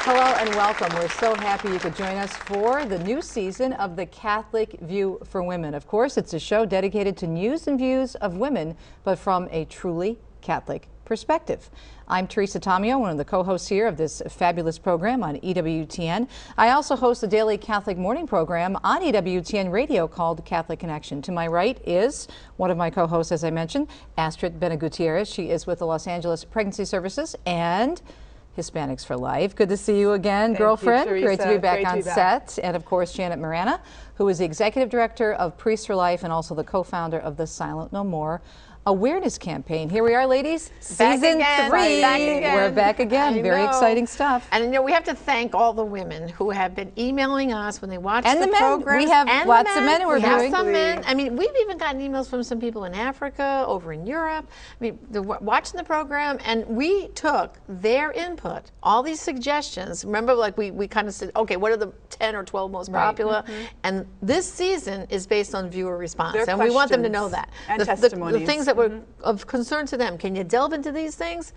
Hello and welcome. We're so happy you could join us for the new season of The Catholic View for Women. Of course, it's a show dedicated to news and views of women, but from a truly Catholic perspective. I'm Teresa Tomeo, one of the co-hosts here of this fabulous program on EWTN. I also host the daily Catholic morning program on EWTN radio called Catholic Connection. To my right is one of my co-hosts, as I mentioned, Astrid Bena-Gutierrez. She is with the Los Angeles Pregnancy Services and Hispanics for Life. Good to see you again, girlfriend. Great to be back on set. And of course, Janet Marana, who is the Executive Director of Priests for Life and also the co-founder of the Silent No More awareness campaign. Here we are, ladies. Season 3. We're back again. Very exciting stuff. And you know, we have to thank all the women who have been emailing us when they watch the program. We have lots of men. We have some men. I mean, we've even gotten emails from some people in Africa, over in Europe. I mean, they're watching the program, and we took their input, all these suggestions. Remember, like we kind of said, okay, what are the 10 or 12 most popular? And this season is based on viewer response, and we want them to know that. And testimonies. The things that were of concern to them. Can you delve into these things?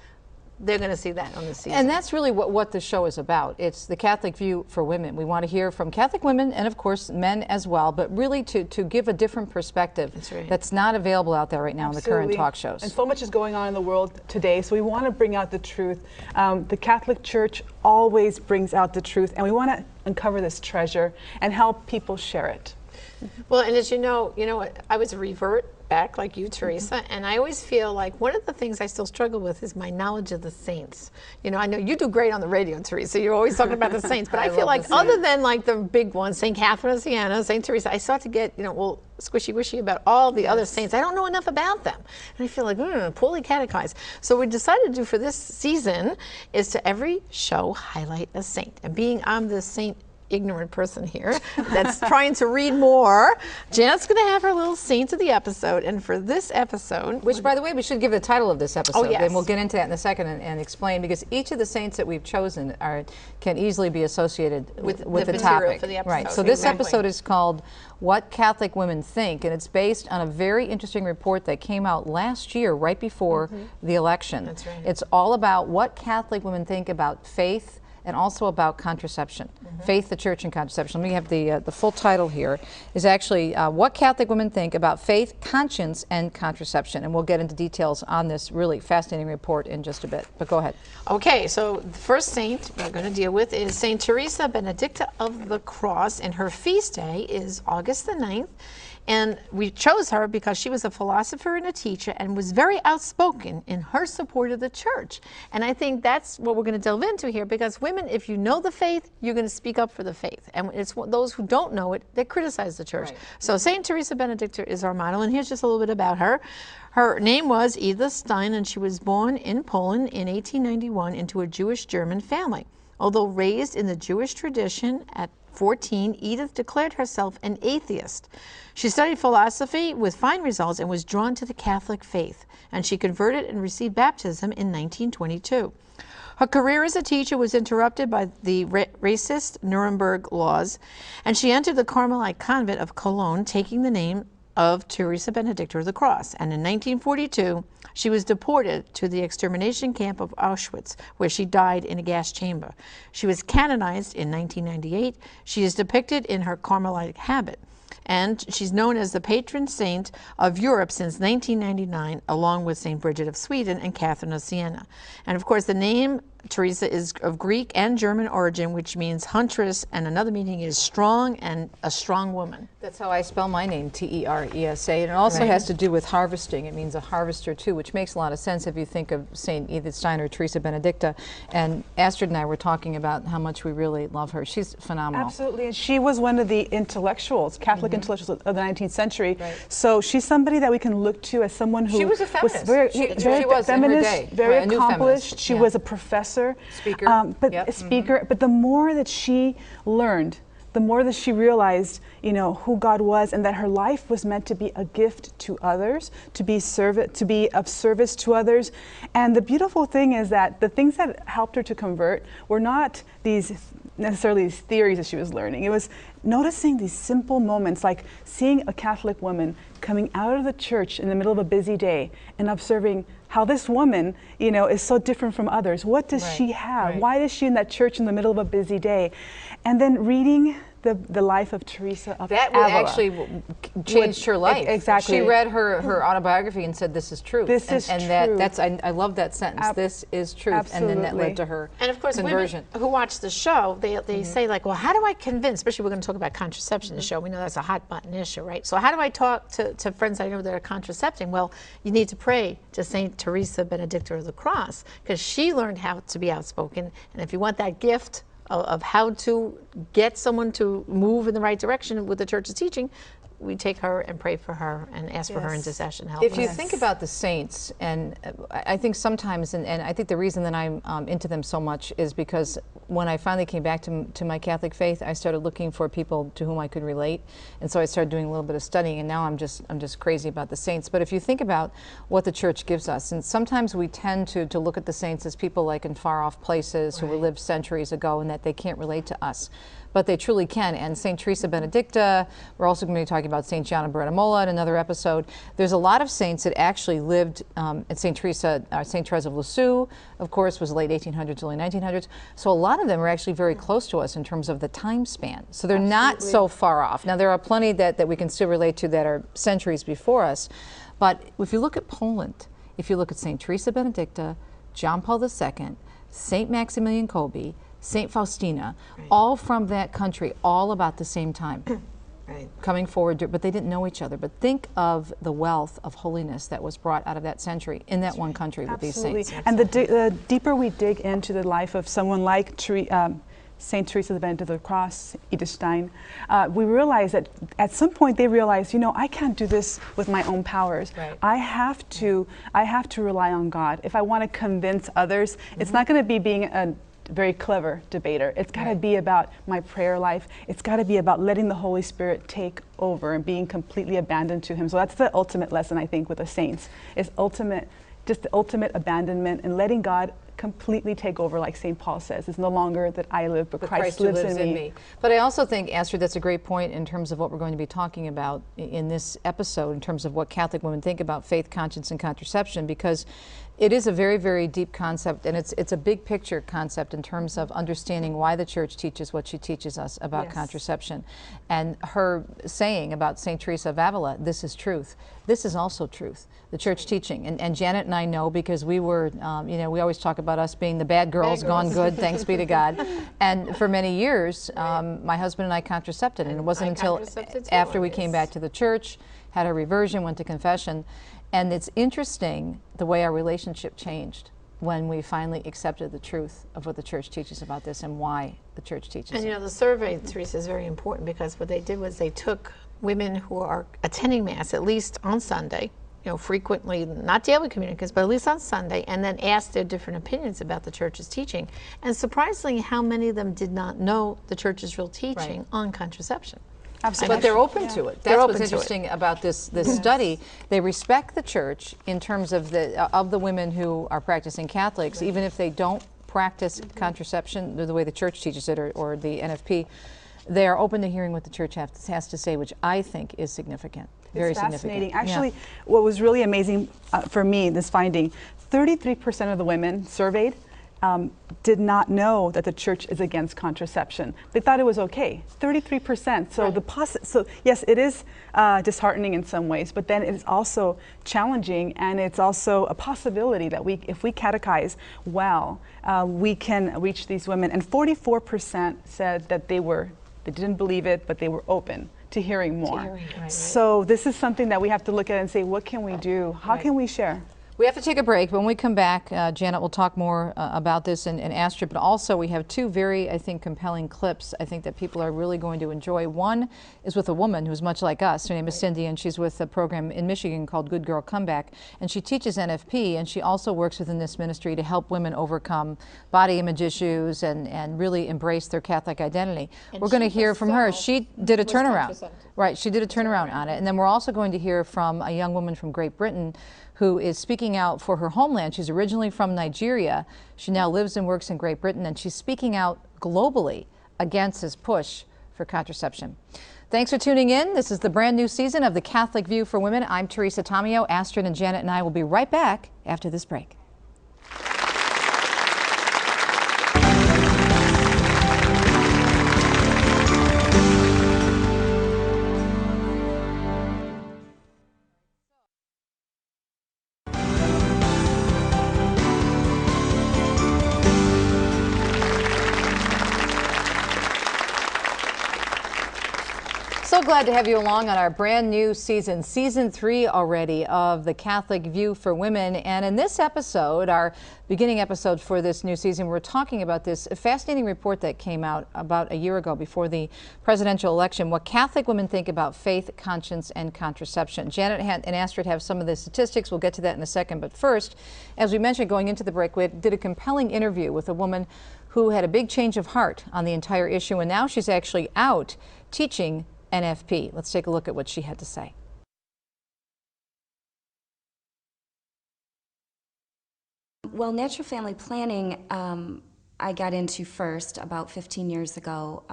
They're going to see that on the season. And that's really what the show is about. It's the Catholic View for Women. We want to hear from Catholic women and, of course, men as well, but really to give a different perspective that's not available out there right now in the current talk shows. And so much is going on in the world today, so we want to bring out the truth. The Catholic Church always brings out the truth, and we want to uncover this treasure and help people share it. Well, and as you know, I was a revert back like you, Teresa, and I always feel like one of the things I still struggle with is my knowledge of the saints. You know, I know you do great on the radio, Teresa. You're always talking about the saints, but I feel like other than like the big ones, St. Catherine of Siena, St. Teresa, I start to get, squishy-wishy about all the other saints. I don't know enough about them. And I feel like, poorly catechized. So what we decided to do for this season is to every show highlight a saint. And being I'm the saint ignorant person here that's trying to read more, Janet's going to have her little saints of the episode, and for this episode, which by the way we should give the title of this episode, yes. And we'll get into that in a second and explain, because each of the saints that we've chosen can easily be associated with the topic for the episode. Right. So this episode is called What Catholic Women Think, and it's based on a very interesting report that came out last year right before the election. That's right. It's all about what Catholic women think about faith and also about contraception. Faith, the Church, and contraception. Let me have the full title here. Is actually What Catholic Women Think About Faith, Conscience, and Contraception. And we'll get into details on this really fascinating report in just a bit. But go ahead. Okay, so the first saint we're going to deal with is St. Teresa Benedicta of the Cross, and her feast day is August the 9th. And we chose her because she was a philosopher and a teacher and was very outspoken in her support of the church. And I think that's what we're going to delve into here, because women, if you know the faith, you're going to speak up for the faith. And it's those who don't know it, they criticize the church. Right. So St. Teresa Benedicta is our model, and here's just a little bit about her. Her name was Edith Stein, and she was born in Poland in 1891 into a Jewish-German family. Although raised in the Jewish tradition, at 14, Edith declared herself an atheist. She studied philosophy with fine results and was drawn to the Catholic faith, and she converted and received baptism in 1922. Her career as a teacher was interrupted by the racist Nuremberg laws, and she entered the Carmelite convent of Cologne, taking the name of Teresa Benedicta of the Cross. And in 1942, she was deported to the extermination camp of Auschwitz, where she died in a gas chamber. She was canonized in 1998. She is depicted in her Carmelite habit, and she's known as the patron saint of Europe since 1999, along with St. Bridget of Sweden and Catherine of Siena. And of course, the name Teresa is of Greek and German origin, which means huntress, and another meaning is strong and a strong woman. That's how I spell my name, T-E-R-E-S-A. And it also has to do with harvesting. It means a harvester too, which makes a lot of sense if you think of St. Edith Stein or Teresa Benedicta. And Astrid and I were talking about how much we really love her. She's phenomenal. Absolutely. And she was one of the intellectuals, Catholic intellectuals of the 19th century. Right. So she's somebody that we can look to as someone who she was a feminist. She was feminist, very accomplished. She was a professor. Speaker. But the more that she learned, the more that she realized, who God was, and that her life was meant to be a gift to others, to be of service to others. And the beautiful thing is that the things that helped her to convert were not necessarily these theories that she was learning. It was noticing these simple moments, like seeing a Catholic woman coming out of the church in the middle of a busy day and observing how this woman, you know, is so different from others. What does she have? right. Why is she in that church in the middle of a busy day? And then reading the life of Teresa of That Avila. actually changed her life. Exactly. She read her autobiography and said, "This is truth." This is and truth. that's I love that sentence. This is truth, and then that led to her And of course, conversion. women who watch the show, they say like, well, how do I convince, especially we're going to talk about contraception in the show. We know that's a hot button issue, right? So how do I talk to friends I know that are contracepting? Well, you need to pray to Saint Teresa Benedicta of the Cross, because she learned how to be outspoken. And if you want that gift of how to get someone to move in the right direction with the church's teaching, we take her and pray for her and ask for her intercession help. If you think about the saints, and I think sometimes, and I think the reason that I'm into them so much is because when I finally came back to my Catholic faith, I started looking for people to whom I could relate, and so I started doing a little bit of studying, and now I'm just crazy about the saints. But if you think about what the church gives us, and sometimes we tend to look at the saints as people like in far off places who lived centuries ago, and that they can't relate to us. But they truly can. And St. Teresa Benedicta, we're also going to be talking about St. Gianna Beretta in another episode. There's a lot of saints that actually lived at St. Teresa of Lisieux, of course, was late 1800s, early 1900s. So a lot of them are actually very close to us in terms of the time span. So they're not so far off. Now, there are plenty that we can still relate to that are centuries before us. But if you look at Poland, if you look at St. Teresa Benedicta, John Paul II, St. Maximilian Kolbe, St. Faustina, all from that country, all about the same time, coming forward, but they didn't know each other. But think of the wealth of holiness that was brought out of that century in that one country with these saints. And the deeper we dig into the life of someone like St. Teresa of Benedict of the Cross, Edith Stein, we realize that at some point they realized, you know, I can't do this with my own powers. I have to rely on God. If I want to convince others, it's not going to be being a very clever debater. It's got to be about my prayer life. It's got to be about letting the Holy Spirit take over and being completely abandoned to Him. So that's the ultimate lesson, I think, with the saints, is just the ultimate abandonment and letting God completely take over, like St. Paul says. It's no longer that I live, but Christ lives in me. But I also think, Astrid, that's a great point in terms of what we're going to be talking about in this episode, in terms of what Catholic women think about faith, conscience, and contraception, because it is a very, very deep concept, and it's a big picture concept in terms of understanding why the church teaches what she teaches us about contraception. And her saying about St. Teresa of Avila, this is truth. This is also truth, the church teaching. And Janet and I know, because we were, you know, we always talk about us being the bad girls gone good, thanks be to God. And for many years, my husband and I contracepted, and it wasn't until after we came back to the church, had a reversion, went to confession. And it's interesting the way our relationship changed when we finally accepted the truth of what the church teaches about this and why the church teaches And it. you know, the survey, Teresa, is very important, because what they did was they took women who are attending Mass at least on Sunday, you know, frequently, not daily communicants, but at least on Sunday, and then asked their different opinions about the church's teaching. And surprisingly, how many of them did not know the church's real teaching on contraception. Absolutely. But they're open to it. That's what's interesting about this study. They respect the church in terms of the women who are practicing Catholics, even if they don't practice contraception the way the church teaches it, or the NFP. They are open to hearing what the church has to say, which I think is significant. Very fascinating. significant. Actually, what was really amazing for me, this finding, 33% of the women surveyed did not know that the church is against contraception. They thought it was okay. 33%. So so yes, it is disheartening in some ways, but then it is also challenging, and it's also a possibility that if we catechize well, we can reach these women. And 44% said that they didn't believe it, but they were open to hearing more. So this is something that we have to look at and say, what can we do? How can we share? We have to take a break. When we come back, Janet will talk more about this and Astrid, but also we have two very, I think, compelling clips I think that people are really going to enjoy. One is with a woman who's much like us. Her name is Cindy, and she's with a program in Michigan called Good Girl Comeback, and she teaches NFP, and she also works within this ministry to help women overcome body image issues and really embrace their Catholic identity. And we're going to hear from her. She did a turnaround. Right, she did a turnaround on it. And then we're also going to hear from a young woman from Great Britain who is speaking out for her homeland. She's originally from Nigeria. She now lives and works in Great Britain, and she's speaking out globally against this push for contraception. Thanks for tuning in. This is the brand new season of The Catholic View for Women. I'm Teresa Tomeo. Astrid and Janet and I will be right back after this break. So glad to have you along on our brand new season, season 3 already of The Catholic View for Women. And in this episode, our beginning episode for this new season, we're talking about this fascinating report that came out about a year ago before the presidential election, what Catholic women think about faith, conscience, and contraception. Janet and Astrid have some of the statistics. We'll get to that in a second. But first, as we mentioned going into the break, we did a compelling interview with a woman who had a big change of heart on the entire issue, and now she's actually out teaching NFP. Let's take a look at what she had to say. Well, natural family planning, I got into first about 15 years ago.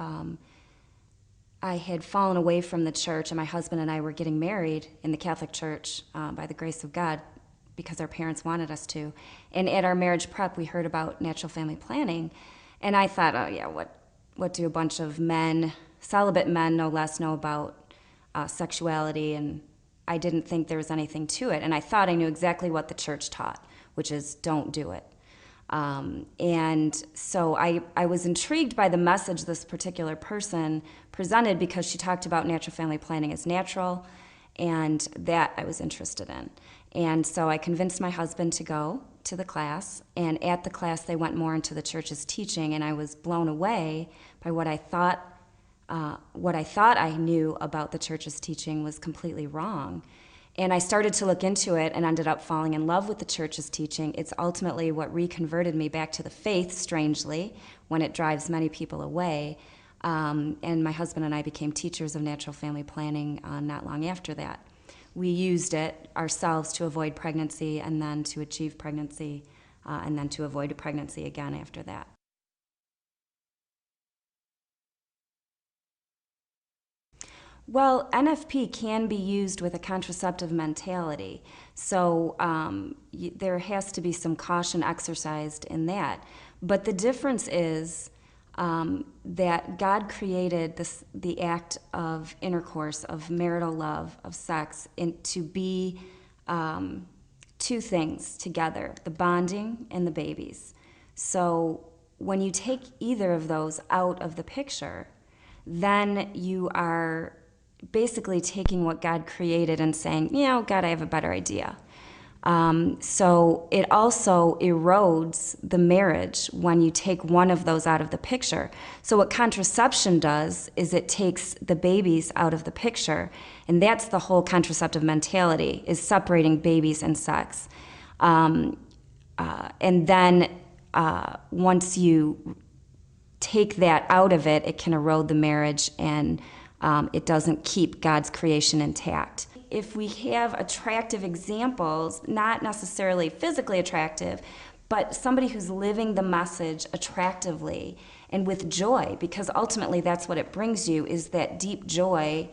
I had fallen away from the church, and my husband and I were getting married in the Catholic Church by the grace of God because our parents wanted us to. And at our marriage prep, we heard about natural family planning, and I thought, oh yeah, what do a bunch of men, celibate men no less, know about sexuality? And I didn't think there was anything to it. And I thought I knew exactly what the church taught, which is don't do it. And so I was intrigued by the message this particular person presented because she talked about natural family planning as natural, and that I was interested in. And so I convinced my husband to go to the class, and at the class they went more into the church's teaching, and I was blown away by what I thought I knew about the church's teaching was completely wrong. And I started to look into it and ended up falling in love with the church's teaching. It's ultimately what reconverted me back to the faith, strangely, when it drives many people away. And my husband and I became teachers of natural family planning not long after that. We used it ourselves to avoid pregnancy and then to achieve pregnancy and then to avoid a pregnancy again after that. Well, NFP can be used with a contraceptive mentality, so there has to be some caution exercised in that. But the difference is that God created the act of intercourse, of marital love, of sex, to be two things together, the bonding and the babies. So when you take either of those out of the picture, then you are basically taking what God created and saying, you know, God, I have a better idea. So it also erodes the marriage when you take one of those out of the picture. So what contraception does is it takes the babies out of the picture, and that's the whole contraceptive mentality, is separating babies and sex. And then once you take that out of it, it can erode the marriage, and it doesn't keep God's creation intact. If we have attractive examples, not necessarily physically attractive, but somebody who's living the message attractively and with joy, because ultimately that's what it brings you, is that deep joy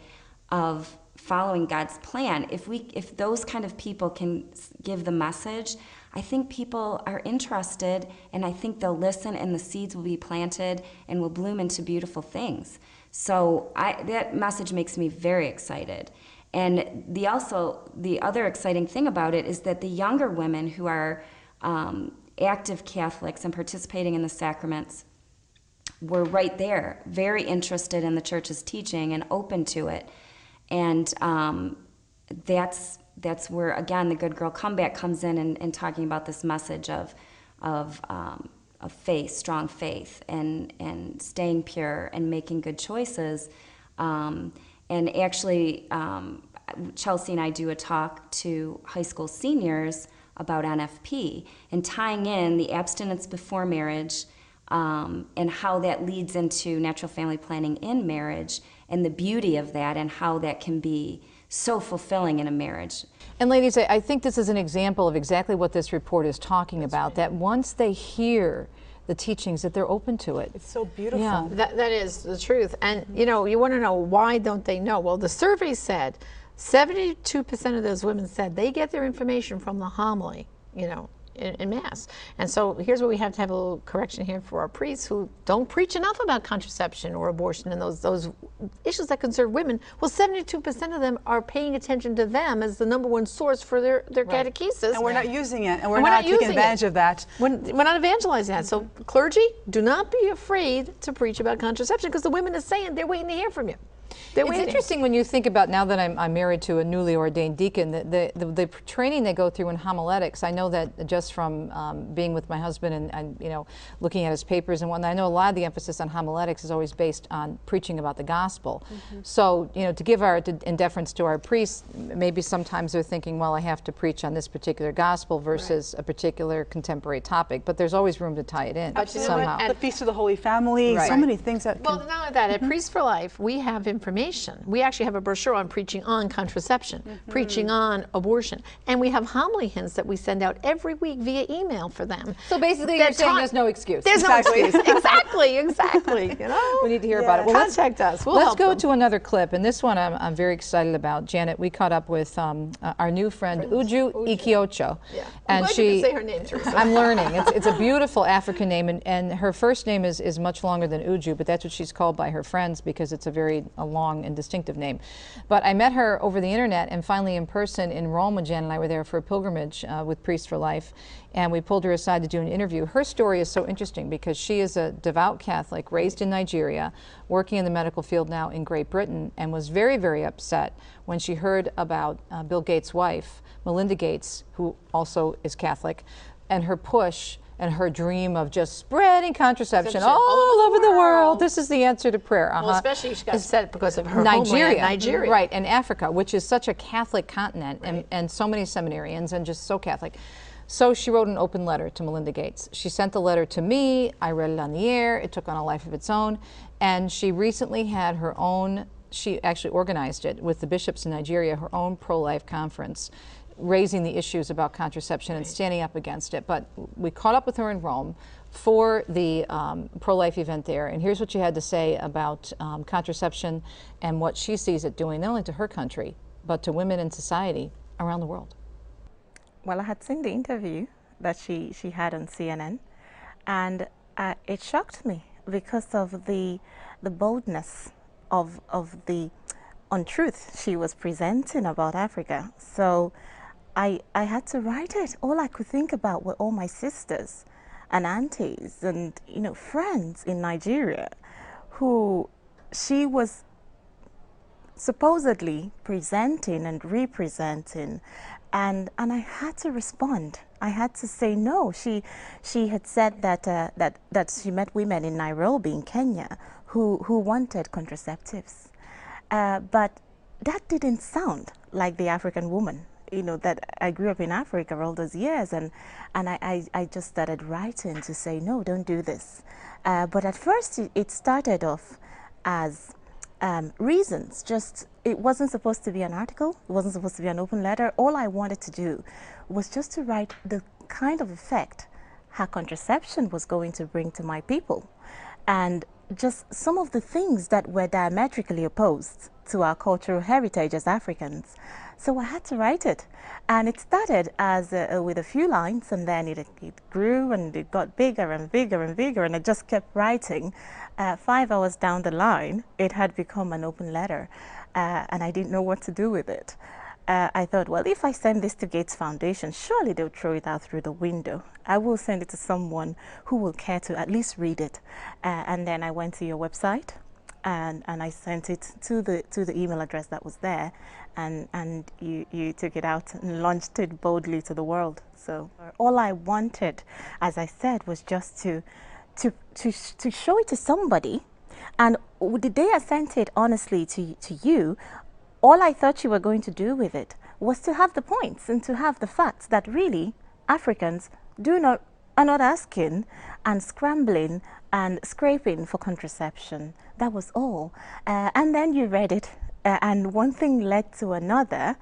of following God's plan. If those kind of people can give the message, I think people are interested, and I think they'll listen, and the seeds will be planted and will bloom into beautiful things. So that message makes me very excited. And the other exciting thing about it is that the younger women who are active Catholics and participating in the sacraments were right there, very interested in the church's teaching and open to it. And that's where, again, the Good Girl Comeback comes in and talking about this message of faith, strong faith, and staying pure and making good choices. And actually, Chelsea and I do a talk to high school seniors about NFP and tying in the abstinence before marriage and how that leads into natural family planning in marriage and the beauty of that and how that can be so fulfilling in a marriage. And ladies, I think this is an example of exactly what this report is talking about, that once they hear the teachings, that they're open to it. It's so beautiful. Yeah. That is the truth. And you know, you want to know why don't they know? Well, the survey said 72% of those women said they get their information from the homily, you know, in Mass. And so here's where we have to have a little correction here for our priests who don't preach enough about contraception or abortion and those issues that concern women. Well, 72% of them are paying attention to them as the #1 source for their catechesis. And we're not using it, and we're And not taking using advantage of that. We're not evangelizing that. So clergy, do not be afraid to preach about contraception because the women are saying they're waiting to hear from you. They're It's waiting. interesting when you think about, now that I'm married to a newly ordained deacon, the training they go through in homiletics. I know that just from being with my husband and you know, looking at his papers and whatnot. I know a lot of the emphasis on homiletics is always based on preaching about the gospel. So, you know, to give in deference to our priests, maybe sometimes they're thinking, well, I have to preach on this particular gospel versus a particular contemporary topic, but there's always room to tie it in But you know what? somehow. And- The Feast of the Holy Family, Right. so many things that Well, can, not only that, at Priests for Life, we have information. We actually have a brochure on preaching on contraception, preaching on abortion, and we have homily hints that we send out every week via email for them. So basically, That you're saying talk- there's no excuse. There's Exactly. no excuse. Exactly. You know, We need to hear about it. Well, contact us. We'll let's help go them. to another clip, and this one I'm very excited about. Janet, we caught up with our new friend Uju Ikiocho, Yeah. and I'm glad you could say her name, Teresa. I'm learning. It's a beautiful African name, and her first name is much longer than Uju, but that's what she's called by her friends because it's a long and distinctive name. But I met her over the internet and finally in person in Rome when Jan and I were there for a pilgrimage with Priests for Life, and we pulled her aside to do an interview. Her story is so interesting because she is a devout Catholic raised in Nigeria, working in the medical field now in Great Britain, and was very, very upset when she heard about Bill Gates' wife, Melinda Gates, who also is Catholic, and her push and her dream of just spreading contraception all over the world. This is the answer to prayer. Well, especially she got upset because of her homeland, Nigeria. Right, and Africa, which is such a Catholic continent, and so many seminarians and just so Catholic. So she wrote an open letter to Melinda Gates. She sent the letter to me. I read it on the air. It took on a life of its own. And she recently had her own, she actually organized it with the bishops in Nigeria, her own pro-life conference, raising the issues about contraception and standing up against it. But we caught up with her in Rome for the pro-life event there, and here's what she had to say about contraception and what she sees it doing, not only to her country, but to women in society around the world. Well, I had seen the interview that she had on CNN, and it shocked me because of the boldness of the untruth she was presenting about Africa. So I had to write it. All I could think about were all my sisters and aunties and, you know, friends in Nigeria who she was supposedly presenting and representing, and I had to respond. I had to say no. She had said that she met women in Nairobi in Kenya who wanted contraceptives, but that didn't sound like the African woman. You know, that I grew up in Africa all those years, and I just started writing to say no, don't do this. But at first it started off as reasons. Just, it wasn't supposed to be an article. It wasn't supposed to be an open letter. All I wanted to do was just to write the kind of effect how contraception was going to bring to my people, and just some of the things that were diametrically opposed to our cultural heritage as Africans. So I had to write it, and it started as with a few lines, and then it grew and it got bigger and bigger and bigger, and I just kept writing. 5 hours down the line, it had become an open letter, and I didn't know what to do with it. I thought, well, if I send this to Gates Foundation, surely they'll throw it out through the window. I will send it to someone who will care to at least read it. And then I went to your website, and I sent it to the email address that was there, and you took it out and launched it boldly to the world. So all I wanted, as I said, was just to show it to somebody. And the day I sent it honestly to you, all I thought you were going to do with it was to have the points and to have the facts that really Africans are not asking and scrambling and scraping for contraception. That was all. And then you read it, and one thing led to another.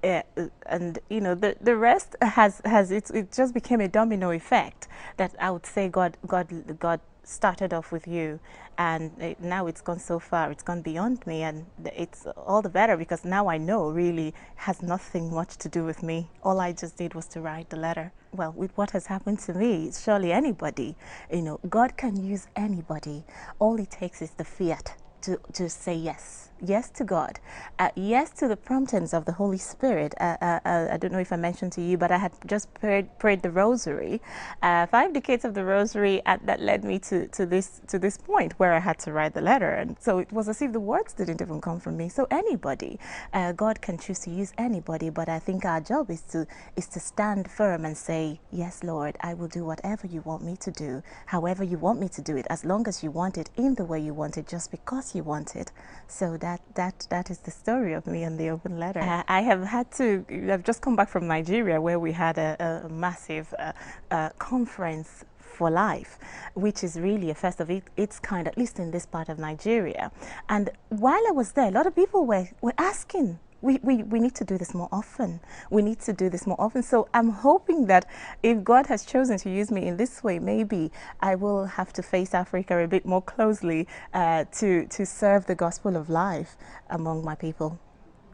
and you know the rest has it just became a domino effect that I would say God started off with you, and now it's gone so far, it's gone beyond me, and it's all the better because now I know really has nothing much to do with me. All I just did was to write the letter. Well, with what has happened to me, surely anybody, you know, God can use anybody. All it takes is the fiat to say yes to God, yes to the promptings of the Holy Spirit. I don't know if I mentioned to you, but I had just prayed the Rosary, 5 decades of the Rosary, and that led me to this point where I had to write the letter. And so it was as if the words didn't even come from me. So anybody, God can choose to use anybody, but I think our job is to stand firm and say, yes, Lord, I will do whatever you want me to do, however you want me to do it, as long as you want it in the way you want it, just because you want it. So that is the story of me and the open letter. I've just come back from Nigeria, where we had a massive conference for life, which is really a first of its kind, at least in this part of Nigeria. And while I was there, a lot of people were asking, we need to do this more often. We need to do this more often. So I'm hoping that if God has chosen to use me in this way, maybe I will have to face Africa a bit more closely to serve the gospel of life among my people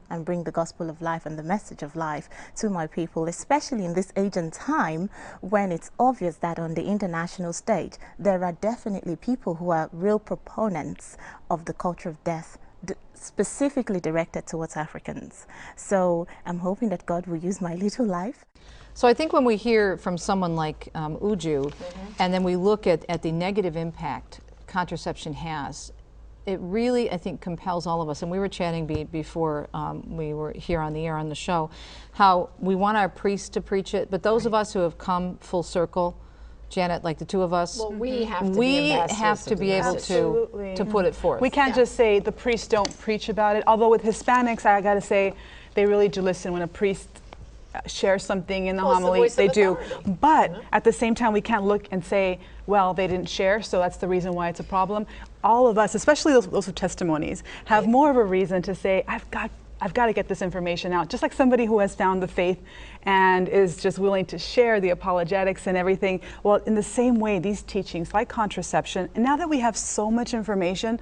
and bring the gospel of life and the message of life to my people, especially in this age and time when it's obvious that on the international stage, there are definitely people who are real proponents of the culture of death, specifically directed towards Africans. So I'm hoping that God will use my little life. So I think when we hear from someone like Uju, and then we look at the negative impact contraception has, it really, I think, compels all of us. And we were chatting before we were here on the air on the show, how we want our priests to preach it, but those of us who have come full circle, Janet, like the two of us, Well, we have to be able to put it forth. We can't just say the priests don't preach about it. Although with Hispanics, I got to say, they really do listen when a priest shares something in the homily. They do. But at the same time, we can't look and say, well, they didn't share, so that's the reason why it's a problem. All of us, especially those with testimonies, have more of a reason to say, I've got to get this information out. Just like somebody who has found the faith and is just willing to share the apologetics and everything. Well, in the same way, these teachings like contraception, and now that we have so much information,